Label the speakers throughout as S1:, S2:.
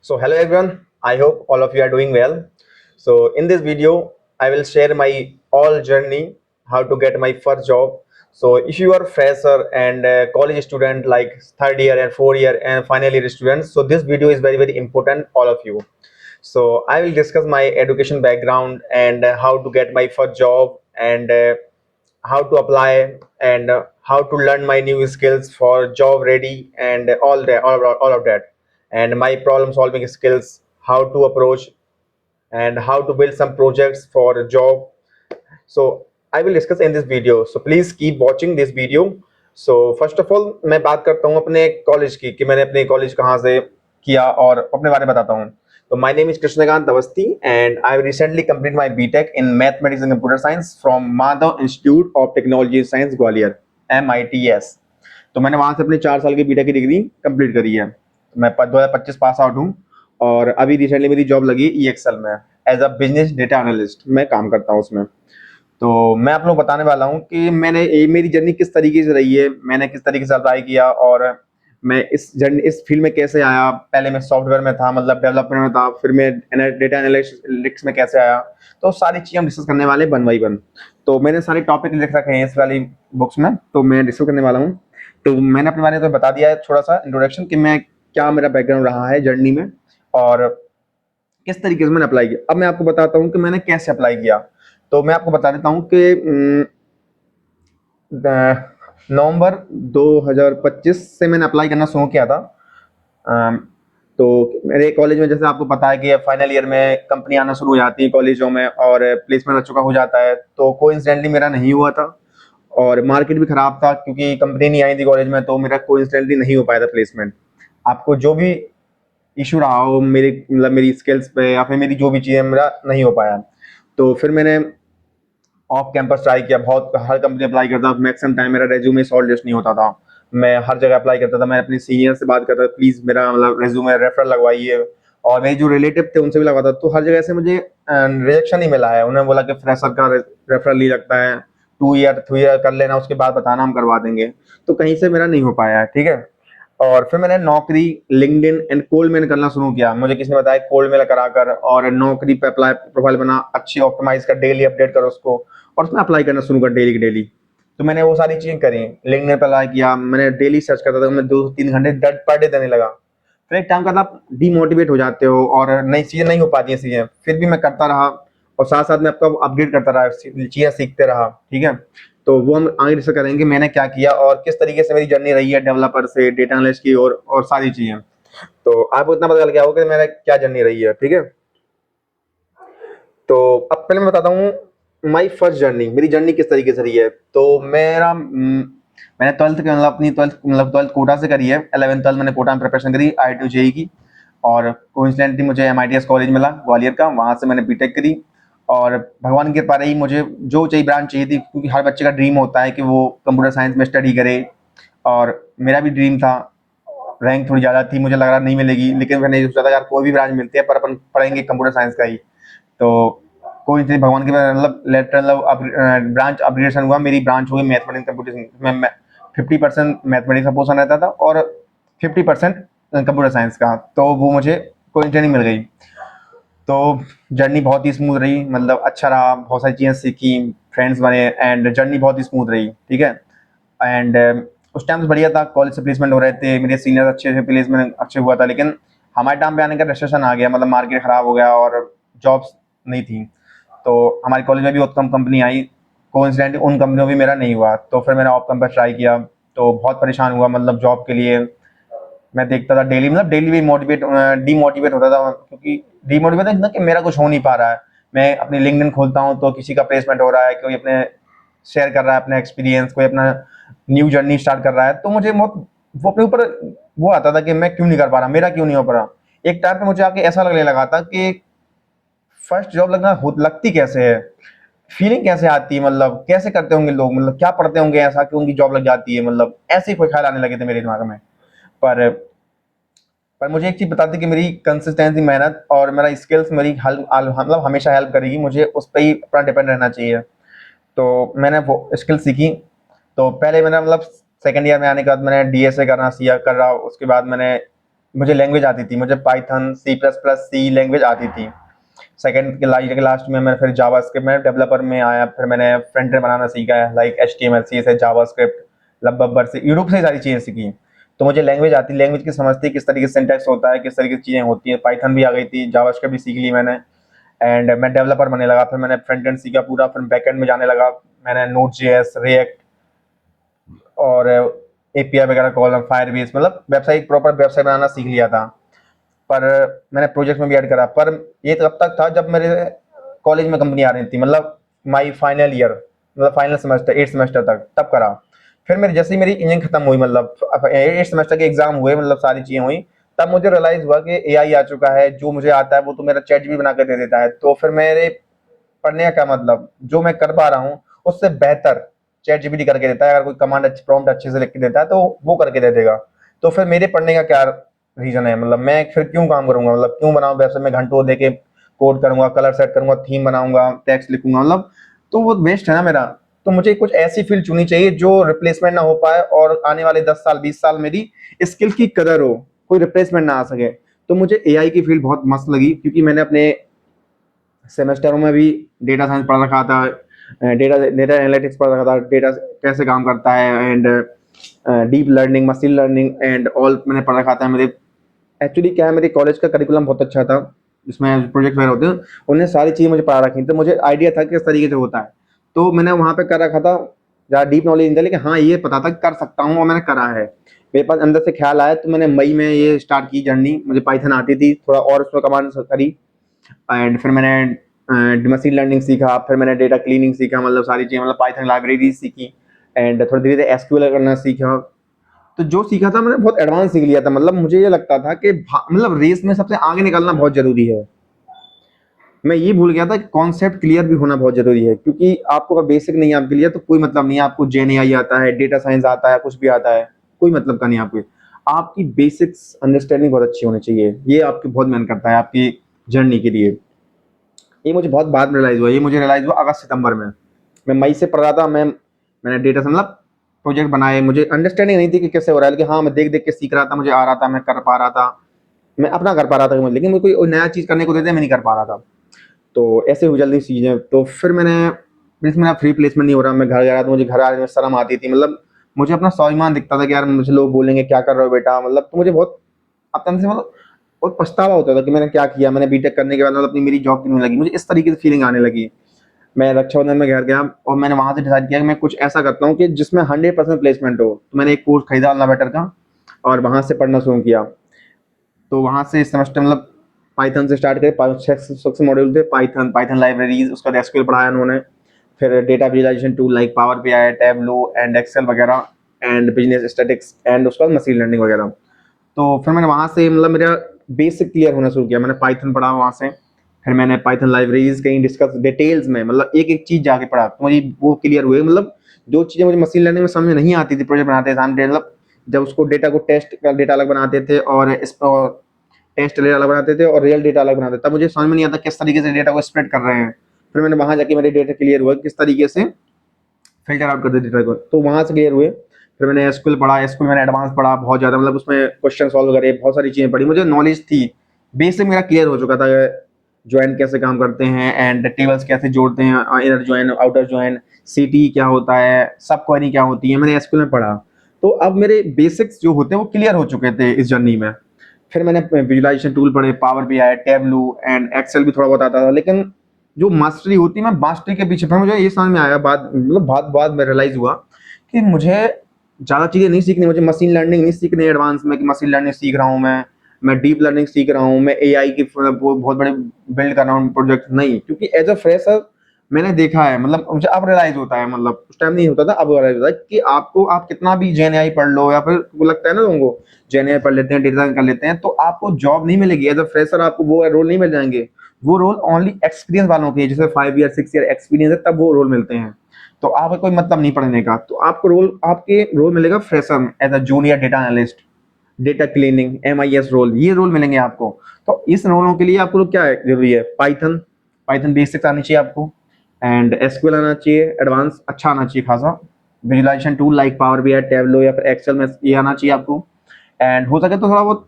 S1: So hello everyone, I hope all of you are doing well. So in this video, I will share my all journey, how to get my first job. So if you are fresher and college student like third year and fourth year and final year students, so this video is very important all of you. So I will discuss my education background and how to get my first job and how to apply and how to learn my new skills for job ready and all of that and my problem solving skills, how to approach and how to build some projects for a job. So I will discuss in this video, so please keep watching this video. So first of all मैं बात करता हूँ अपने college की कि मैंने अपने college कहाँ से किया और अपने बारे में बताता हूँ. So my name is Krishnakant Awasthi and I recently completed my BTech in Mathematics and Computer Science from Madhav Institute of Technology and Science Gwalior MITS. तो मैंने वहाँ से अपनी 4 साल की बीटेक की डिग्री कंप्लीट करी है. मैं 2025 पास आउट हूँ और अभी रिसेंटली मेरी जॉब लगी EXL में as a business data analyst मैं काम करता हूँ उसमें. तो मैं आप लोग बताने वाला हूँ कि मेरी जर्नी किस तरीके से रही है, मैंने किस तरीके से अप्लाई किया और मैं इस फील्ड में कैसे आया. पहले मैं सॉफ्टवेयर में था, मतलब डेवलपमेंट में था, फिर मैं डेटा एनालिटिक्स में कैसे आया. तो सारी चीज़ें हम डिस्कस करने वाले वन बाई वन. तो मैंने सारे टॉपिक लिख रखे हैं इस वाली बुक्स में, तो मैं डिस्कस करने वाला हूँ. तो मैंने अपने बारे में तो बता दिया है थोड़ा सा इंट्रोडक्शन कि मैं क्या मेरा बैकग्राउंड रहा है जर्नी में और किस तरीके से मैंने अप्लाई किया. अब मैं आपको बताता हूँ कि मैंने कैसे अप्लाई किया. तो मैं आपको बता देता हूँ कि नवंबर 2025 से मैंने अप्लाई करना शुरू किया था. अम, तो मेरे कॉलेज में जैसे आपको पता है कि फाइनल ईयर में कंपनी आना शुरू हो जाती है कॉलेजों में और प्लेसमेंट अच्छा हो जाता है. तो कोइंसिडेंटली मेरा नहीं हुआ था और मार्केट भी खराब था क्योंकि कंपनी नहीं आई थी कॉलेज में, तो मेरा कोइंसिडेंटली नहीं हो पाया था प्लेसमेंट. आपको जो भी इशू रहा हो मेरी स्किल्स पे या फिर मेरी जो भी चीज़ें मेरा नहीं हो पाया. तो फिर मैंने ऑफ कैंपस ट्राई किया, बहुत हर कंपनी अप्लाई करता, मैक्सिमम टाइम मेरा रेज्यूमे शॉर्टलिस्ट नहीं होता था. मैं हर जगह अप्लाई करता था, मैं अपने सीनियर से बात करता था प्लीज़ मेरा मतलब रेज्यूमे रेफरल लगवाइए और मेरे जो रिलेटिव थे उनसे भी लगवाता. तो हर जगह से मुझे रिजेक्शन ही मिला है. उन्होंने बोला कि फ्रेशर का रेफरल नहीं लगता है, 2 ईयर 3 ईयर कर लेना, उसके बाद बताना हम करवा देंगे. तो कहीं से मेरा नहीं हो पाया है, ठीक है. और फिर मैंने नौकरी लिंक्डइन एंड कोल्ड मेल करना शुरू किया. मुझे किसी ने बताया कोल्ड मेल करा कर और नौकरी पे अप्लाई प्रोफाइल बना अच्छी ऑप्टिमाइज कर, डेली अपडेट करो उसको और उसमें अप्लाई करना शुरू कर डेली की डेली. तो मैंने वो सारी चीजें करी, लिंक्डइन पे अप्लाई किया, मैंने डेली सर्च करता था, मैं 2 3 घंटे पर डे देने लगा. फिर एक टाइम का आप डिमोटिवेट हो जाते हो और नई चीजें नहीं हो पाती हैं चीजें. फिर भी मैं करता रहा और साथ साथ में आपका अपडेट करता रहा, चीजें सीखते रहा, ठीक है. तो वो हम आगे डिस्कस करेंगे मैंने क्या किया और किस तरीके से मेरी जर्नी रही है डेवलपर से डेटा एनालिस्ट की और सारी चीजें. तो आपको इतना पता लग गया होगा कि मेरा क्या जर्नी रही है, ठीक है. तो अब पहले मैं बताता हूँ माई फर्स्ट जर्नी, मेरी जर्नी किस तरीके से रही है. तो मैंने ट्वेल्थ के मतलब अपनी ट्वेल्थ कोटा से करी है. 11th 12th मैंने कोटा में प्रिपरेशन करी IIT JEE की और कोइंसिडेंटली मुझे MITS कॉलेज मिला ग्वालियर का, वहाँ से मैंने बीटेक करी. और भगवान की कृपा रही, मुझे जो चाहिए ब्रांच चाहिए थी क्योंकि हर बच्चे का ड्रीम होता है कि वो कंप्यूटर साइंस में स्टडी करे और मेरा भी ड्रीम था. रैंक थोड़ी ज़्यादा थी, मुझे लग रहा नहीं मिलेगी, लेकिन मैंने सोचा था यार कोई भी ब्रांच मिलती है पर अपन पढ़ेंगे कंप्यूटर साइंस का ही. तो कोई नहीं, भगवान के मतलब लेटरल ब्रांच अपग्रेडेशन हुआ, मेरी ब्रांच हो गई मैथमेटिक्स कंप्यूटर में 50% मैथमेटिक्स का पोर्शन रहता था और 50% कंप्यूटर साइंस का. तो वो मुझे कोई ट्रेनिंग मिल गई. तो जर्नी बहुत ही स्मूथ रही, मतलब अच्छा रहा, बहुत सारी चीज़ें सीखी, फ्रेंड्स बने एंड जर्नी बहुत ही स्मूथ रही, ठीक है. एंड उस टाइम तो बढ़िया था, कॉलेज से प्लेसमेंट हो रहे थे, मेरे सीनियर अच्छे थे, प्लेसमेंट अच्छे हुआ था. लेकिन हमारे टाइम पे आने का रेसेशन आ गया, मतलब मार्केट खराब हो गया और जॉब्स नहीं थी. तो हमारे कॉलेज में भी बहुत कम कंपनी आई, कोइंसिडेंटली उन कंपनियों में भी मेरा नहीं हुआ. तो फिर मैंने ऑफ कैंपस ट्राई किया, तो बहुत परेशान हुआ, मतलब जॉब के लिए मैं देखता था डेली, मतलब डेली भी डीमोटिवेट होता था क्योंकि डीमोटिवेट इतना कि मेरा कुछ हो नहीं पा रहा है. मैं अपनी लिंक्डइन खोलता हूँ तो किसी का प्लेसमेंट हो रहा है, कोई अपने शेयर कर रहा है अपना एक्सपीरियंस, कोई अपना न्यू जर्नी स्टार्ट कर रहा है. तो मुझे बहुत वो अपने ऊपर वो आता था कि मैं क्यों नहीं कर पा रहा, मेरा क्यों नहीं हो पा रहा. एक टाइम पे मुझे आके ऐसा लगने लगा था कि फर्स्ट जॉब लगती कैसे है, फीलिंग कैसे आती है, मतलब कैसे करते होंगे लोग, मतलब क्या पढ़ते होंगे ऐसा कि उनकी जॉब लग जाती है, मतलब ऐसे ही कोई ख्याल आने लगे थे मेरे दिमाग में. पर पर मुझे एक चीज़ बताती कि मेरी कंसिस्टेंसी, मेहनत और मेरा स्किल्स मेरी मतलब हमेशा हेल्प करेगी, मुझे उस पर ही अपना डिपेंड रहना चाहिए. तो मैंने वो स्किल सीखी. तो पहले मैंने मतलब सेकंड ईयर में आने के बाद मैंने DSA करना सीखा कर रहा, उसके बाद मैंने मुझे लैंग्वेज आती थी, मुझे पाइथन, सी प्लस प्लस, सी लैंग्वेज आती थी। सेकंड के लास्ट में मैं फिर जावास्क्रिप्ट में डेवलपर में आया, फिर मैंने फ्रंट एंड बनाना सीखा है, लाइक HTML, CSS, जावास्क्रिप्ट, लब्बब्बर से यूट्यूब से सारी चीज़ें सीखी। तो मुझे लैंग्वेज आती, लैंग्वेज की समझती, किस तरीके से सिंटैक्स होता है, किस तरीके की चीज़ें होती हैं। पाइथन भी आ गई थी, जावास्क्रिप्ट भी सीख ली मैंने, एंड मैं डेवलपर बनने लगा। फिर मैंने फ्रंट एंड सीखा पूरा, फिर बैक एंड में जाने लगा। मैंने Node.js, रिएक्ट और API वगैरह कॉल, फायरबेस, मतलब वेबसाइट, प्रॉपर वेबसाइट बनाना सीख लिया था। पर मैंने प्रोजेक्ट में भी ऐड करा, पर ये तब तक था जब मेरे कॉलेज में कंपनी आ रही थी, मतलब माई फाइनल ईयर, मतलब फाइनल सेमेस्टर, 8 सेमेस्टर तक, तब करा। फिर मेरी जैसे ही मेरी इंजीनियरिंग खत्म हुई, मतलब 8 सेमेस्टर के एग्जाम हुए, मतलब सारी चीज़ें हुई, तब मुझे रियलाइज हुआ कि AI आ चुका है, जो मुझे आता है वो तो मेरा चैट भी बना कर दे देता है। तो फिर मेरे पढ़ने का क्या मतलब, जो मैं कर पा रहा हूँ उससे बेहतर चैट जीपीटी करके देता है। अगर कोई कमांड प्रॉम्प्ट अच्छे से लिख के देता है तो वो करके दे देगा। तो फिर मेरे पढ़ने का क्या रीजन है, मतलब मैं फिर क्यों काम करूंगा, मतलब क्यों बनाऊं वेबसाइट में घंटों दे के कोड करूंगा, कलर सेट करूंगा, थीम बनाऊंगा, टेक्स्ट लिखूंगा, मतलब तो वो वेस्ट है ना मेरा। तो मुझे कुछ ऐसी फील्ड चुनी चाहिए जो रिप्लेसमेंट ना हो पाए, और आने वाले 10 साल 20 साल मेरी स्किल की कदर हो, कोई रिप्लेसमेंट ना आ सके। तो मुझे AI की फील्ड बहुत मस्त लगी, क्योंकि मैंने अपने सेमेस्टरों में भी डेटा साइंस पढ़ रखा था, डेटा डेटा एनालिटिक्स पढ़ रखा था, डेटा कैसे काम करता है, and deep learning, machine learning and all मैंने पढ़ रखा था। मेरे एक्चुअली क्या है, मेरे कॉलेज का करिकुलम बहुत अच्छा था, जिसमें प्रोजेक्ट वगैरह होते हैं, उन्होंने सारी चीज़ें मुझे पढ़ा रखी थी, तो मुझे आइडिया था कि किस तरीके से होता है। तो मैंने वहाँ पे कर रखा था, ज़्यादा डीप नॉलेज नहीं था, लेकिन हाँ ये पता था कि कर सकता हूँ, और मैंने करा है। मेरे पास अंदर से ख्याल आया, तो मैंने मई में ये स्टार्ट की जर्नी। मुझे पाइथन आती थी थोड़ा, और उसमें कमांड करी, एंड फिर मैंने मशीन लर्निंग सीखा, फिर मैंने डेटा क्लीनिंग सीखा, मतलब सारी चीज़ें, मतलब पाइथन लाइब्रेरी सीखी, एंड थोड़ी धीरे धीरे SQL करना सीखा। तो जो सीखा था मैंने बहुत एडवांस सीख लिया था, मतलब मुझे ये लगता था कि मतलब रेस में सबसे आगे निकलना बहुत जरूरी है। मैं ये भूल गया था कि कॉन्सेप्ट क्लियर भी होना बहुत जरूरी है, क्योंकि आपको अगर बेसिक नहीं है आपके लिए तो कोई मतलब नहीं है। आपको जेन AI आता है, डेटा साइंस आता है, कुछ भी आता है, कोई मतलब का नहीं आपको। आपकी बेसिक्स अंडरस्टैंडिंग बहुत अच्छी होनी चाहिए, ये आपकी बहुत मेहनत करता है आपकी जर्नी के लिए। ये मुझे बहुत बाद में रियलाइज हुआ, ये मुझे रियलाइज हुआ अगस्त सितंबर में। मैं मई से पढ़ रहा था, मैंने डेटा से मतलब प्रोजेक्ट बनाए, मुझे अंडरस्टैंडिंग नहीं थी कि कैसे हो रहा है, लेकिन हाँ मैं देख देख के सीख रहा था, मुझे आ रहा था, मैं कर पा रहा था, मैं अपना कर पा रहा था, लेकिन मुझे कोई नया चीज़ करने को देते मैं नहीं कर पा रहा था। तो ऐसे हुई जल्दी चीज़ें। तो फिर मेरा फ्री प्लेसमेंट नहीं हो रहा, मैं घर गया तो मुझे घर आने में शर्म आती थी, मतलब मुझे अपना स्वाभिमान दिखता था कि यार मुझे लोग बोलेंगे क्या कर रहे हो बेटा, मतलब तो मुझे बहुत अपने अंदर से मतलब बहुत पछतावा होता था कि मैंने क्या किया, मैंने बीटेक करने के बाद मतलब अपनी मेरी जॉब क्यों नहीं लगी, मुझे इस तरीके से फीलिंग आने लगी। मैं रक्षाबंधन में घर गया, और मैंने वहाँ से डिसाइड किया कि मैं कुछ ऐसा करता हूँ कि जिसमें 100% प्लेसमेंट हो। तो मैंने एक कोर्स खरीदा अल्लाह बेटर का, और वहाँ से पढ़ना शुरू किया। तो वहाँ से इस सेमेस्टर मतलब पाइथन से स्टार्ट करे, 6 मॉड्यूल थे, पाइथन, पाइथन लाइब्रेरीज, उसका SQL पढ़ाया उन्होंने, फिर data visualisation tool like power BI, Tableau and Excel वगैरह, एंड बिजनेस स्टैटिक्स, एंड उसका मशीन लर्निंग वगैरह। तो फिर मैंने वहाँ से मतलब मेरा बेसिक क्लियर होना शुरू किया, मैंने पाइथन पढ़ा वहाँ से। फिर मैंने पाइथन लाइब्रेरीज कहीं डिस्कस डिटेल्स में, मतलब एक एक चीज़ जाके पढ़ा, तो मुझे वो क्लियर हुए। मतलब जो चीज़ें मुझे मशीन लर्निंग में समझ में नहीं आती थी, प्रोजेक्ट बनाते थे हम, मतलब जब उसको डेटा को टेस्ट का डेटा अलग बनाते थे, और इस टेस्ट डेटा अलग बनाते थे, और रियल डेटा अलग बनाते थे, तब मुझे समझ में नहीं आता किस तरीके से डेटा को स्प्रेड कर रहे हैं। फिर मैंने वहाँ जाके मेरे डेटा क्लियर हुआ किस तरीके से फिल्टर आउट कर देते थे, तो वहाँ से क्लियर हुए। फिर मैंने एसक्यूएल पढ़ा, एसक्यूएल मैंने एडवांस पढ़ा बहुत ज़्यादा, मतलब उसमें क्वेश्चन सॉल्व करे, बहुत सारी चीज़ें पढ़ी, मुझे नॉलेज थी, बेसिक मेरा क्लियर हो चुका था। ज्वाइन कैसे काम करते हैं, एंड टेबल्स कैसे जोड़ते हैं, इनर ज्वाइन, आउटर ज्वाइन, सीटी क्या होता है, सब क्वेरी क्या होती है, मैंने एसक्यूएल में पढ़ा। तो अब मेरे बेसिक्स जो होते हैं वो क्लियर हो चुके थे इस जर्नी में। फिर मैंने विजुअलाइजेशन टूल पढ़े, power BI, Tableau and Excel भी थोड़ा बहुत आता था, लेकिन जो मास्टरी होती है, मैं मास्टरी के पीछे, फिर मुझे ये समझ में आया, बाद मतलब बाद बाद में रियलाइज हुआ कि मुझे ज़्यादा चीज़ें नहीं सीखनी, मुझे मशीन लर्निंग नहीं सीखनी एडवांस में, कि मशीन लर्निंग सीख रहा हूँ मैं डीप लर्निंग सीख रहा हूँ, मैं AI की बहुत बड़े बिल्ड कर रहा हूँ प्रोजेक्ट, नहीं। क्योंकि एज अ फ्रेशर मैंने देखा है, मतलब मुझे अब रियलाइज होता है, मतलब उस टाइम नहीं होता था, अब रियलाइज होता है कि आपको, आप कितना भी जेन AI पढ़ लो, या फिर वो लगता है ना लोगों को जेन AI पढ़ लेते हैं, डेटा कर लेते हैं, तो आपको जॉब नहीं मिलेगी एज अ फ्रेशर, आपको वो रोल नहीं मिल जाएंगे। वो रोल ओनली एक्सपीरियंस वालों के, जैसे 5 ईयर 6 ईयर एक्सपीरियंस है, तब वो रोल मिलते हैं। तो आपका कोई मतलब नहीं पढ़ने का, तो आपके रोल मिलेगा फ्रेशर में as a junior data analyst, data cleaning, MIS role, ये रोल मिलेंगे आपको। तो इस रोलों के लिए आपको क्या है जरूरी है, पाइथन, पाइथन बेसिक्स आनी चाहिए आपको, एंड SQL आना चाहिए, एडवांस अच्छा आना चाहिए खासा, visualisation tool like power BI, Tableau या फिर एक्सेल में ये आना चाहिए आपको, एंड हो सके तो थोड़ा बहुत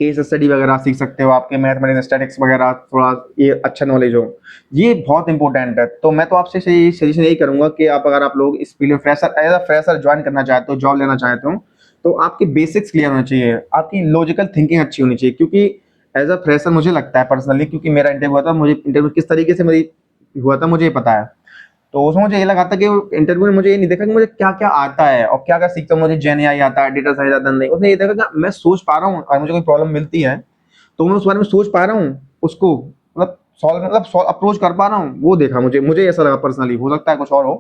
S1: केस स्टडी वगैरह सीख सकते हो, आपके मैथमेटिक्स स्टैटिक्स वगैरह थोड़ा ये अच्छा नॉलेज हो, ये बहुत इंपॉर्टेंट है। तो मैं तो आपसे सजेशन यही करूंगा कि आप अगर आप लोग इस फील्ड में fresher as a fresher join करना चाहते हो, जॉब लेना चाहते हो, तो आपके बेसिक्स क्लियर होने चाहिए, आपकी लॉजिकल थिंकिंग अच्छी होनी चाहिए। क्योंकि एज अ फ्रेशर मुझे लगता है पर्सनली, क्योंकि मेरा इंटरव्यू हुआ था, मुझे इंटरव्यू किस तरीके से मेरी हुआ था मुझे पता है। तो उसमें मुझे ये लगा था कि इंटरव्यू ने मुझे ये नहीं देखा कि मुझे क्या क्या आता है और क्या क्या सीखता हूँ, मुझे जेन आई आता है, डेटा साइंस आता नहीं, उसने ये देखा कि मैं सोच पा रहा हूँ और मुझे कोई प्रॉब्लम मिलती है तो मैं उस बारे में सोच पा रहा हूँ, उसको सॉल्व अप्रोच कर पा रहा हूँ, वो देखा मुझे ऐसा लगा पर्सनली। हो सकता है कुछ और हो,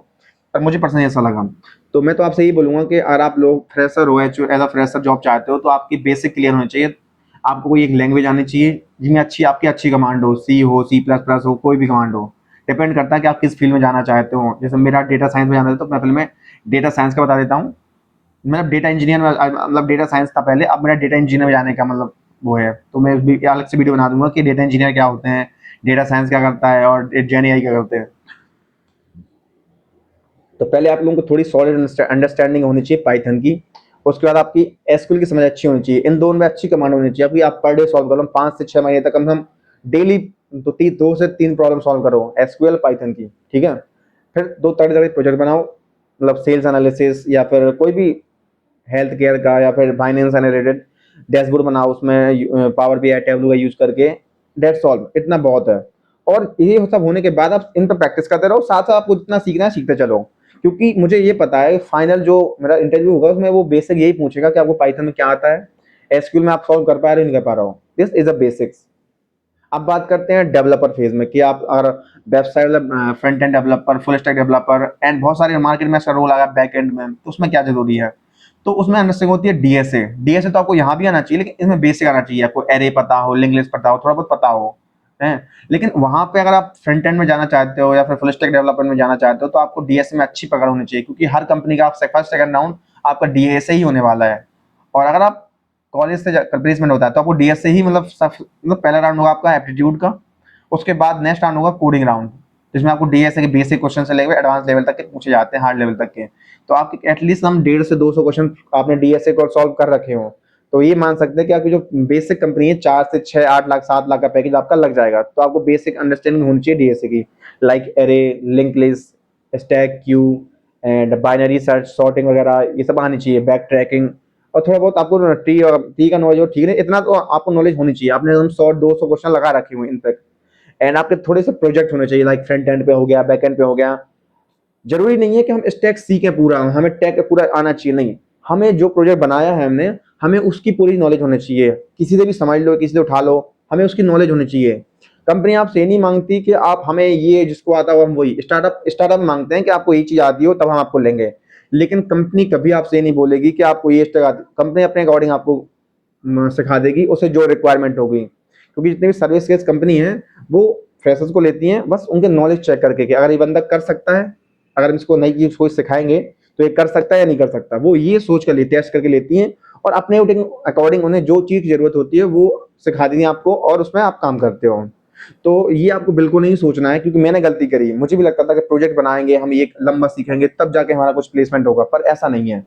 S1: पर मुझे पर्सनली ऐसा लगा। तो मैं तो आपसे यही बोलूंगा कि अगर आप लोग फ्रेशर हो, एज अ फ्रेशर जॉब चाहते हो, तो आपकी बेसिक क्लियर होनी चाहिए। आपको कोई एक लैंग्वेज आनी चाहिए जिसमें आपकी अच्छी कमांड हो, सी हो, सी प्लस प्लस हो, कोई भी कमांड हो। डिपेंड करता है कि आप किस फील्ड में जाना चाहते हो। जैसे मेरा डेटा साइंस में जाना था, तो मैं पहले मैं डेटा साइंस का बता देता हूँ। मतलब डेटा इंजीनियर में मतलब डेटा साइंस था पहले, अब मेरा डेटा इंजीनियर में जाने का मतलब वो है। तो मैं अलग से वीडियो बना दूंगा कि डेटा इंजीनियर क्या होते हैं, डेटा साइंस क्या करता है और जेन एआई क्या करते हैं। तो पहले आप लोगों को थोड़ी सॉलिड अंडरस्टैंडिंग होनी चाहिए पाइथन की। उसके बाद आपकी एसक्यूएल की समझ अच्छी होनी चाहिए, इन दोनों में अच्छी कमांड होनी चाहिए। अभी आप पर डे सॉल्व करो 5 से 6 महीने तक, कम से कम डेली तो 2 से 3 प्रॉब्लम सॉल्व करो एसक्यूएल पाइथन की, ठीक है। फिर 2 तगड़े प्रोजेक्ट बनाओ, मतलब सेल्स एनालिसिस या फिर कोई भी हेल्थ केयर का या फिर फाइनेंस से रिलेटेड डैशबोर्ड बनाओ, उसमें पावर बी आई टैबलू का यूज करके। डेट सॉल्व, इतना बहुत है। और ये सब होने के बाद आप इन पर प्रैक्टिस करते रहो, साथ साथ आपको जितना सीखना है सीखते चलो। क्योंकि मुझे ये पता है फाइनल जो मेरा इंटरव्यू होगा उसमें वो बेसिक यही पूछेगा कि आपको पाइथन में क्या आता है, एसक्यूएल में आप सॉल्व कर पा रहे हो नहीं कर पा रहे हो। This is a basics. अब बात करते हैं डेवलपर फेज में, कि आप अगर वेबसाइट मतलब front end developer, full stack developer and बहुत सारे मार्केट में ऐसा रोल आया बैक एंड में, तो उसमें क्या जरूरी है। तो उसमें अंडरस्टैंडिंग होती है डीएसए। डीएसए तो आपको यहाँ भी आना चाहिए, लेकिन इसमें बेसिक आना चाहिए। आपको एरे पता हो, लिंक लिस्ट पता हो, थोड़ा बहुत पता हो, है। लेकिन वहां पे अगर आप फ्रंट एंड में जाना चाहते हो या फिर फुल स्टैक डेवलपमेंट में जाना चाहते हो, तो आपको डीएसए में अच्छी पकड़ होनी चाहिए। क्योंकि हर कंपनी का आप फर्स्ट सेकंड राउंड आपका डीएसए ही होने वाला है। और अगर आप कॉलेज से प्लेसमेंट होता है तो आपको डीएसए ही मतलब पहला राउंड होगा आपका एप्टीट्यूड का। उसके बाद नेक्स्ट राउंड होगा कोडिंग राउंड, जिसमें आपको डीएसए के बेसिक क्वेश्चन से लेकर एडवांस लेवल तक के पूछे जाते हैं, हार्ड लेवल तक के। तो आपके एटलीस्ट हम 150 से 200 क्वेश्चन आपने डीएसए को सॉल्व कर रखे हो, तो ये मान सकते हैं कि आपकी जो बेसिक कंपनी है 4 से 6 8 लाख 7 लाख का पैकेज आपका लग जाएगा। तो आपको बेसिक अंडरस्टैंडिंग होनी चाहिए डीएसए की, like array, link list, stack queue and binary search, sorting वगैरह ये सब आनी चाहिए, बैक ट्रैकिंग। और थोड़ा बहुत आपको टी का नॉलेज हो, ठीक है, इतना तो आपको नॉलेज होनी चाहिए। आपने हम 100 200 क्वेश्चन लगा रखे हुए इन तक। एंड आपके थोड़े से प्रोजेक्ट होने चाहिए, लाइक फ्रंट एंड पे हो गया, बैक एंड पे हो गया। जरूरी नहीं है कि हम स्टैक सीखें पूरा, हमें टैग पूरा आना चाहिए, नहीं। हमें जो प्रोजेक्ट बनाया है हमने, हमें उसकी पूरी नॉलेज होनी चाहिए। किसी से भी समझ लो, किसी से उठा लो, हमें उसकी नॉलेज होनी चाहिए। कंपनी आपसे ये नहीं मांगती कि आप हमें ये जिसको आता हो हम वही। स्टार्टअप मांगते हैं कि आपको ये चीज आती हो तब हम आपको लेंगे। लेकिन कंपनी कभी आपसे ये नहीं बोलेगी कि आपको ये स्टैक आती। कंपनी अपने अकॉर्डिंग आपको सिखा देगी, उसे जो रिक्वायरमेंट होगी। क्योंकि जितनी भी सर्विस बेस्ड कंपनी है वो फ्रेशर्स को लेती हैं बस उनके नॉलेज चेक करके कि अगर ये बंदा कर सकता है, अगर हम इसको नई चीज कोई सिखाएंगे तो ये कर सकता है या नहीं कर सकता, वो ये सोच कर लेती है, टेस्ट करके लेती हैं। और अपने अकॉर्डिंग उन्हें जो चीज की जरूरत होती है वो सिखा देंगे आपको, और उसमें आप काम करते हो। तो ये आपको बिल्कुल नहीं सोचना है, क्योंकि मैंने गलती करी। मुझे भी लगता था कि प्रोजेक्ट बनाएंगे हम, एक लंबा सीखेंगे तब जाके हमारा कुछ प्लेसमेंट होगा, पर ऐसा नहीं है।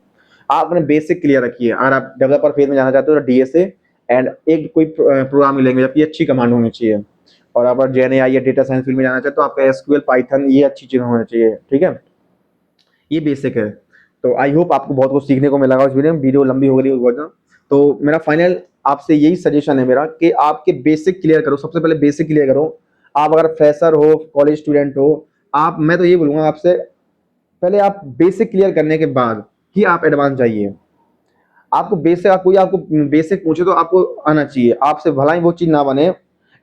S1: आप अपने बेसिक क्लियर रखिए। अगर आप डेवलपर फेज में जाना चाहते हो तो डीएसए एंड एक कोई प्रोग्रामिंग लैंग्वेज आपकी अच्छी कमांड होनी चाहिए। और अगर जेएनएआई या डेटा साइंस फील्ड में जाना चाहते हो तो आपका एसक्यूएल, पाइथन ये अच्छी चीज होनी चाहिए, ठीक है। ये बेसिक है। तो आई होप आपको बहुत कुछ सीखने को मिला इस वीडियो में। वीडियो लंबी हो गई बहुत ज़्यादा। तो मेरा फाइनल आपसे यही सजेशन है मेरा कि आपके बेसिक क्लियर करो, सबसे पहले बेसिक क्लियर करो। आप अगर फ्रेशर हो, कॉलेज स्टूडेंट हो, आप, मैं तो ये बोलूँगा आपसे, पहले आप बेसिक क्लियर करने के बाद ही आप एडवांस जाइए। आपको बेसिक, कोई आपको बेसिक पूछे तो आपको आना चाहिए। आपसे भला ही वो चीज़ ना बने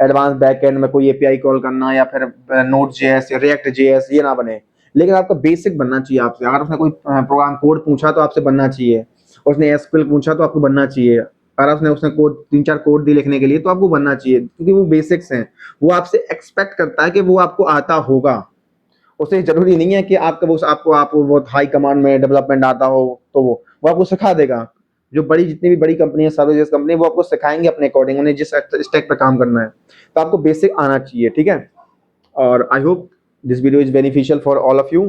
S1: एडवांस बैक एंड में कोई एपीआई कॉल करना या फिर नोड जेएस या रिएक्ट जेएस, ये ना बने। लेकिन आपका बेसिक बनना चाहिए आपसे। अगर उसने कोई प्रोग्राम कोड पूछा तो आपसे बनना चाहिए। उसने एसक्यूएल पूछा तो आपको बनना चाहिए। अगर उसने कोड 3 4 कोड दी लिखने के लिए तो आपको बनना चाहिए, क्योंकि वो बेसिक्स हैं। वो आपसे एक्सपेक्ट करता है कि वो आपको आता होगा। उसे जरूरी नहीं है कि आपको बहुत हाई कमांड में डेवलपमेंट आता हो, तो वो आपको सिखा देगा। जो बड़ी, जितनी भी बड़ी कंपनी है, सर्विस कंपनी, वो आपको सिखाएंगे अपने अकॉर्डिंग, उन्हें जिस स्टेक पे काम करना है। तो आपको बेसिक आना चाहिए, ठीक है। और I hope this video is beneficial for all of you.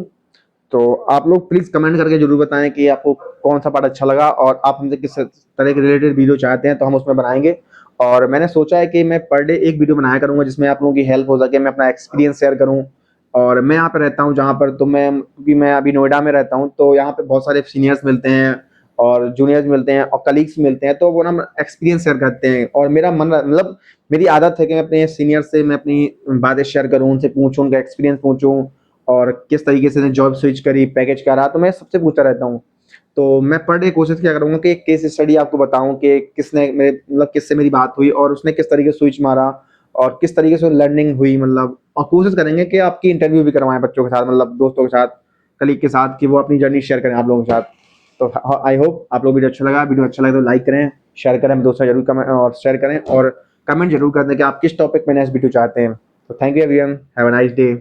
S1: तो आप लोग प्लीज कमेंट करके जरूर बताएं कि आपको कौन सा पार्ट अच्छा लगा और आप हमसे किस तरह के रिलेटेड वीडियो चाहते हैं, तो हम उसमें बनाएंगे। और मैंने सोचा है कि मैं पर डे एक वीडियो बनाया करूँगा जिसमें आप लोगों की हेल्प हो सके, मैं अपना एक्सपीरियंस शेयर करूँ। और मैं यहाँ पे रहता हूँ जहाँ पर, तो मैं, क्योंकि मैं अभी नोएडा में रहता हूँ, तो यहाँ पे बहुत सारे सीनियर्स मिलते हैं और जूनियर्स मिलते हैं और कलीग्स मिलते हैं, तो वो ना एक्सपीरियंस शेयर करते हैं और मेरा मन मतलब मेरी आदत है कि मैं अपने सीनियर से मैं अपनी बातें शेयर करूँ, उनसे पूछूँ, उनका एक्सपीरियंस पूछूँ और किस तरीके से जॉब स्विच करी, पैकेज क्या रहा, तो मैं सबसे पूछता रहता हूँ। तो मैं पर डे कोशिश किया करूँगा कि एक केस स्टडी आपको बताऊँ कि किसने मेरे मतलब किससे मेरी बात हुई और उसने किस तरीके से स्विच मारा और किस तरीके से लर्निंग हुई, मतलब और कोशिश करेंगे कि आपकी इंटरव्यू भी करवाएँ बच्चों के साथ, मतलब दोस्तों के साथ, कलीग के साथ, कि वो अपनी जर्नी शेयर करें आप लोगों के साथ। तो आई होप आप लोग वीडियो अच्छा लगा तो लाइक करें, शेयर करें, अपने दोस्तों ज़रूर कमेंट और शेयर करें और कमेंट ज़रूर कर दें कि आप किस टॉपिक पे नेक्स्ट वीडियो चाहते हैं। तो thank you everyone, have a nice day.